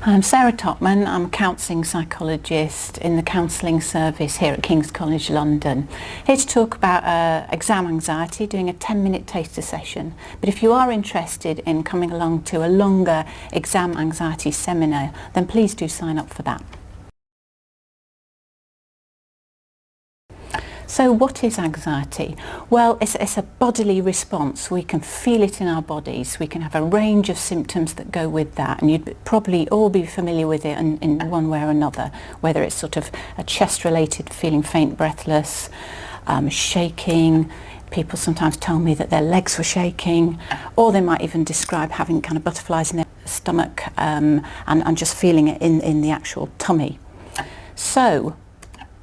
I'm Sarah Totman. I'm a counselling psychologist in the counselling service here at King's College London. Here to talk about exam anxiety, doing a 10-minute taster session. But if you are interested in coming along to a longer exam anxiety seminar, then please do sign up for that. So what is anxiety? Well, it's a bodily response. We can feel it in our bodies. We can have a range of symptoms that go with that, and you'd probably all be familiar with it in one way or another, whether it's sort of a chest-related feeling faint, breathless, shaking. People sometimes tell me that their legs were shaking, or they might even describe having kind of butterflies in their stomach and just feeling it in the actual tummy. So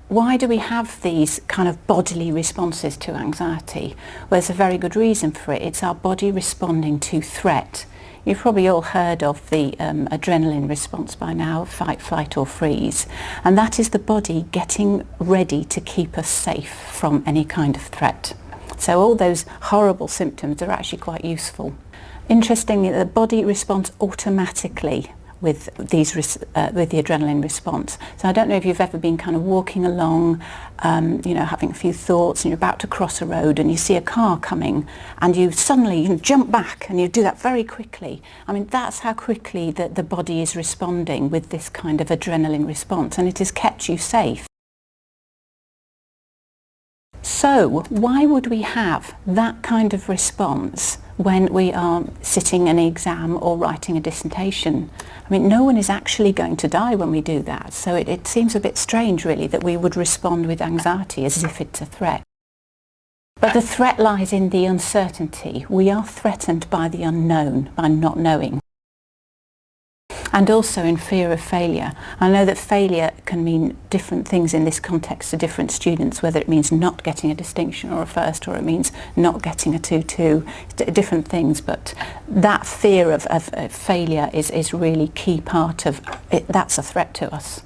why do we have these kind of bodily responses to anxiety? Well, there's a very good reason for it. It's our body responding to threat. You've probably all heard of the adrenaline response by now, fight, flight or freeze. And that is the body getting ready to keep us safe from any kind of threat. So all those horrible symptoms are actually quite useful. Interestingly, the body responds automatically with the adrenaline response. So I don't know if you've ever been kind of walking along, having a few thoughts, and you're about to cross a road and you see a car coming and you suddenly jump back, and you do that very quickly. I mean, that's how quickly the body is responding with this kind of adrenaline response, and it has kept you safe. So why would we have that kind of response when we are sitting an exam or writing a dissertation? I mean, no one is actually going to die when we do that, so it seems a bit strange really that we would respond with anxiety as if it's a threat. But the threat lies in the uncertainty. We are threatened by the unknown, by not knowing. And also in fear of failure. I know that failure can mean different things in this context to different students, whether it means not getting a distinction or a first, or it means not getting a 2-2, different things, but that fear of failure is really key part of it. That's a threat to us.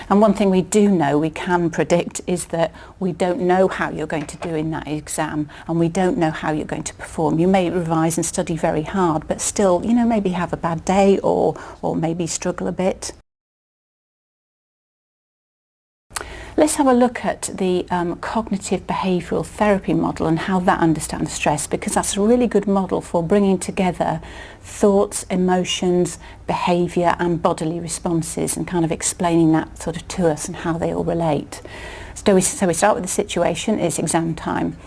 And one thing we do know, we can predict, is that we don't know how you're going to do in that exam, and we don't know how you're going to perform. You may revise and study very hard, but still, maybe have a bad day or maybe struggle a bit. Let's have a look at the cognitive behavioural therapy model and how that understands stress, because that's a really good model for bringing together thoughts, emotions, behaviour and bodily responses, and kind of explaining that sort of to us and how they all relate. So we start with the situation. It's exam time.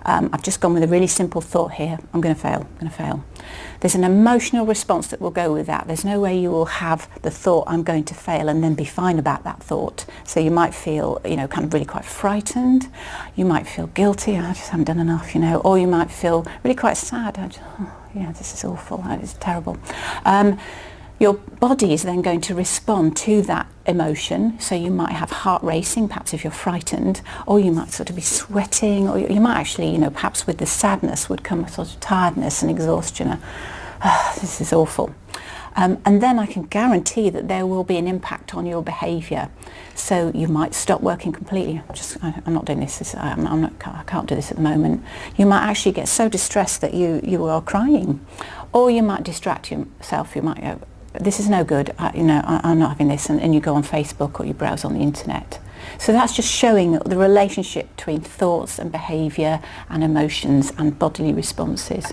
I've just gone with a really simple thought here. I'm going to fail. There's an emotional response that will go with that. There's no way you will have the thought, I'm going to fail, and then be fine about that thought. So you might feel, kind of really quite frightened. You might feel guilty, I just haven't done enough, or you might feel really quite sad. This is awful, that is terrible. Your body is then going to respond to that emotion. So you might have heart racing, perhaps if you're frightened, or you might sort of be sweating, or you might actually, perhaps with the sadness would come a sort of tiredness and exhaustion. This is awful. And then I can guarantee that there will be an impact on your behaviour. So you might stop working completely. I'm not doing this. I can't do this at the moment. You might actually get so distressed that you are crying, or you might distract yourself. You might go, this is no good, I'm not having this, and you go on Facebook or you browse on the internet. So that's just showing the relationship between thoughts and behaviour and emotions and bodily responses.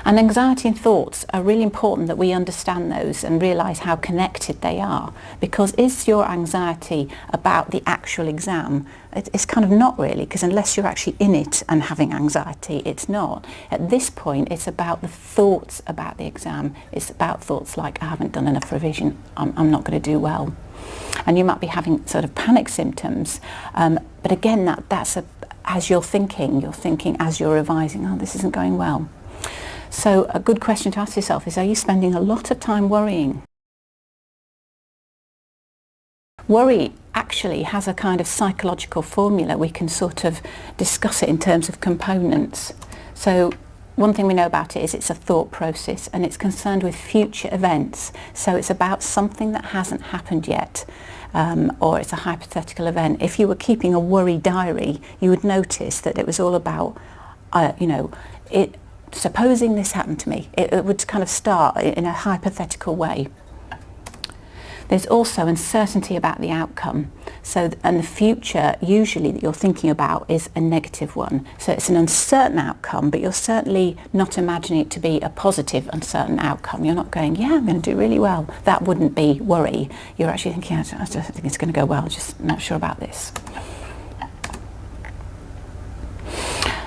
And anxiety and thoughts are really important that we understand those and realise how connected they are, because is your anxiety about the actual exam? It's kind of not really, because unless you're actually in it and having anxiety, it's not. At this point, it's about the thoughts about the exam. It's about thoughts like, I haven't done enough revision, I'm not going to do well. And you might be having sort of panic symptoms, but again, that's as you're thinking as you're revising, oh, this isn't going well. So a good question to ask yourself is, are you spending a lot of time worrying? Worry actually has a kind of psychological formula. We can sort of discuss it in terms of components. So one thing we know about it is it's a thought process, and it's concerned with future events. So it's about something that hasn't happened yet, or it's a hypothetical event. If you were keeping a worry diary, you would notice that it was all about, supposing this happened to me, it would kind of start in a hypothetical way. There's also uncertainty about the outcome. And the future usually that you're thinking about is a negative one. So it's an uncertain outcome, but you're certainly not imagining it to be a positive uncertain outcome. You're not going, yeah, I'm going to do really well. That wouldn't be worry. You're actually thinking, I don't think it's going to go well, just not sure about this.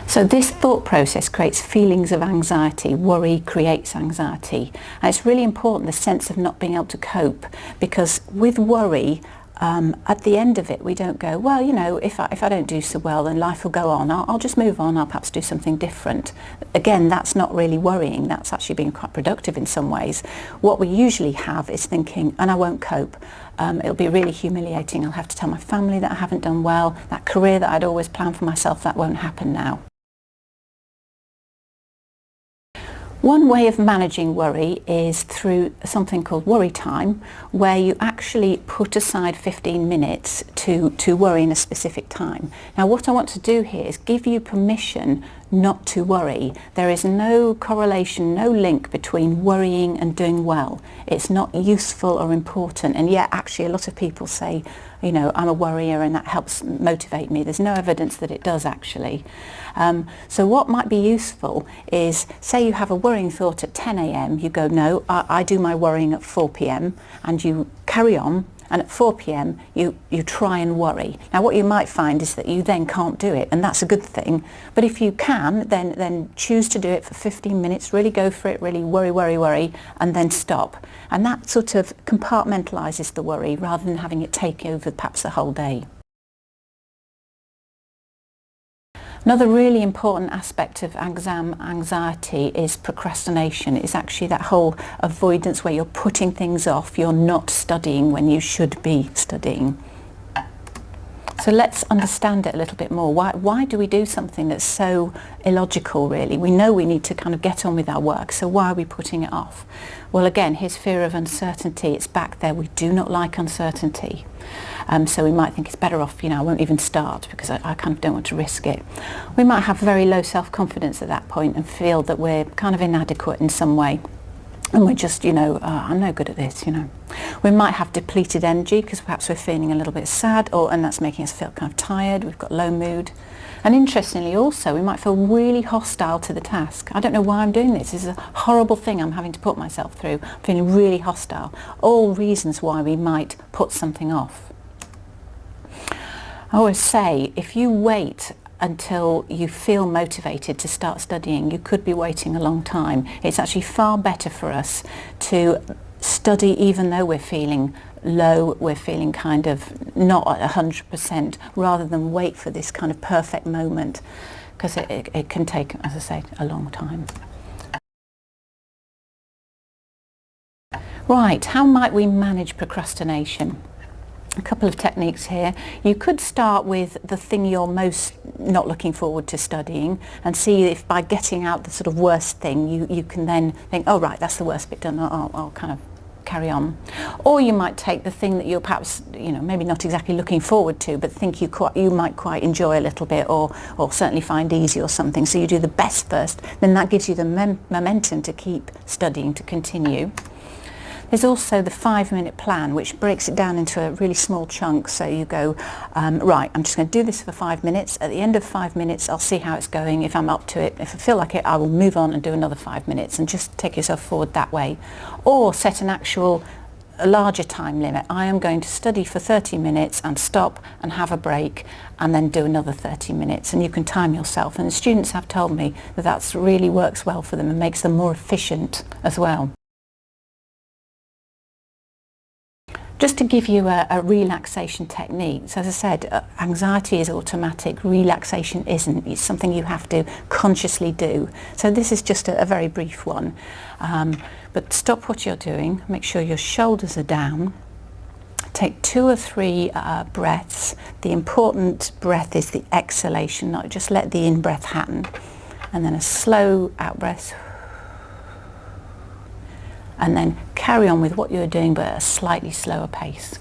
So this thought process creates feelings of anxiety. Worry creates anxiety. And it's really important, the sense of not being able to cope, because with worry, at the end of it, we don't go, well, you know, if I don't do so well, then life will go on. I'll just move on. I'll perhaps do something different. Again, that's not really worrying. That's actually being quite productive in some ways. What we usually have is thinking, and I won't cope. It'll be really humiliating. I'll have to tell my family that I haven't done well. That career that I'd always planned for myself, that won't happen now. One way of managing worry is through something called worry time, where you actually put aside 15 minutes to worry in a specific time. Now, what I want to do here is give you permission not to worry. There is no correlation, no link between worrying and doing well. It's not useful or important, and yet actually a lot of people say, you know, I'm a worrier and that helps motivate me. There's no evidence that it does actually. So what might be useful is, say you have a worrying thought at 10 a.m, you go, no, I do my worrying at 4 p.m, and you carry on, and at 4 p.m. you try and worry. Now what you might find is that you then can't do it, and that's a good thing. But if you can, then choose to do it for 15 minutes, really go for it, really worry, and then stop. And that sort of compartmentalises the worry rather than having it take over perhaps the whole day. Another really important aspect of exam anxiety is procrastination. It's actually that whole avoidance where you're putting things off, you're not studying when you should be studying. So let's understand it a little bit more. Why do we do something that's so illogical, really? We know we need to kind of get on with our work, so why are we putting it off? Well, again, here's fear of uncertainty. It's back there. We do not like uncertainty. So we might think it's better off, you know, I won't even start because I kind of don't want to risk it. We might have very low self-confidence at that point and feel that we're kind of inadequate in some way. And we're just, you know, I'm no good at this, you know. We might have depleted energy because perhaps we're feeling a little bit sad, and that's making us feel kind of tired. We've got low mood. And interestingly also, we might feel really hostile to the task. I don't know why I'm doing this. This is a horrible thing I'm having to put myself through. I'm feeling really hostile. All reasons why we might put something off. I always say, if you wait until you feel motivated to start studying, you could be waiting a long time. It's actually far better for us to study even though we're feeling low, we're feeling kind of not at 100%, rather than wait for this kind of perfect moment, because it can take, as I say, a long time. Right, how might we manage procrastination? A couple of techniques here. You could start with the thing you're most not looking forward to studying and see if by getting out the sort of worst thing you can then think, oh right, that's the worst bit done, I'll kind of carry on. Or you might take the thing that you're perhaps, you know, maybe not exactly looking forward to, but think you might quite enjoy a little bit, or certainly find easy or something. So you do the best first, then that gives you the momentum to keep studying, to continue. There's also the 5-minute plan, which breaks it down into a really small chunk. So you go, right, I'm just going to do this for 5 minutes. At the end of 5 minutes, I'll see how it's going. If I'm up to it, if I feel like it, I will move on and do another 5 minutes, and just take yourself forward that way. Or set an actual larger time limit. I am going to study for 30 minutes and stop and have a break and then do another 30 minutes. And you can time yourself. And the students have told me that that really works well for them and makes them more efficient as well. Just to give you a relaxation technique, so as I said, anxiety is automatic, relaxation isn't. It's something you have to consciously do. So this is just a very brief one. But stop what you're doing, make sure your shoulders are down, take 2 or 3 breaths. The important breath is the exhalation, not just let the in-breath happen. And then a slow out-breath. And then carry on with what you're doing, but at a slightly slower pace.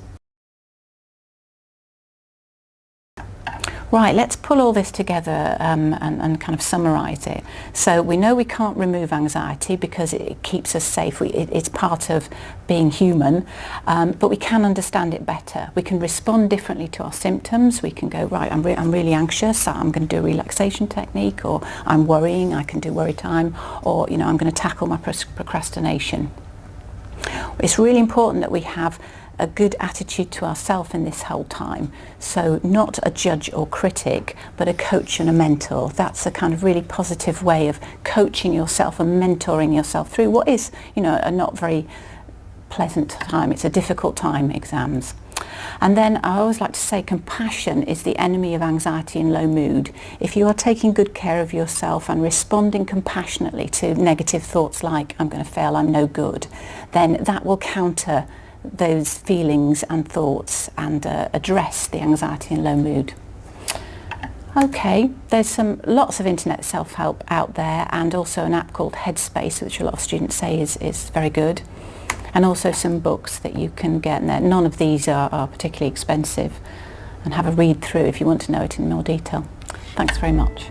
Right, let's pull all this together and kind of summarise it. So we know we can't remove anxiety because it keeps us safe. It's part of being human, but we can understand it better. We can respond differently to our symptoms. We can go, right, I'm really anxious, so I'm going to do a relaxation technique, or I'm worrying, I can do worry time, or I'm going to tackle my procrastination. It's really important that we have a good attitude to ourselves in this whole time. So not a judge or critic, but a coach and a mentor. That's a kind of really positive way of coaching yourself and mentoring yourself through what is, a not very pleasant time. It's a difficult time, exams. And then I always like to say compassion is the enemy of anxiety and low mood. If you are taking good care of yourself and responding compassionately to negative thoughts like, I'm going to fail, I'm no good, then that will counter those feelings and thoughts and address the anxiety and low mood. Okay, there's lots of internet self-help out there, and also an app called Headspace, which a lot of students say is very good, and also some books that you can get. None of these are particularly expensive, and have a read through if you want to know it in more detail. Thanks very much.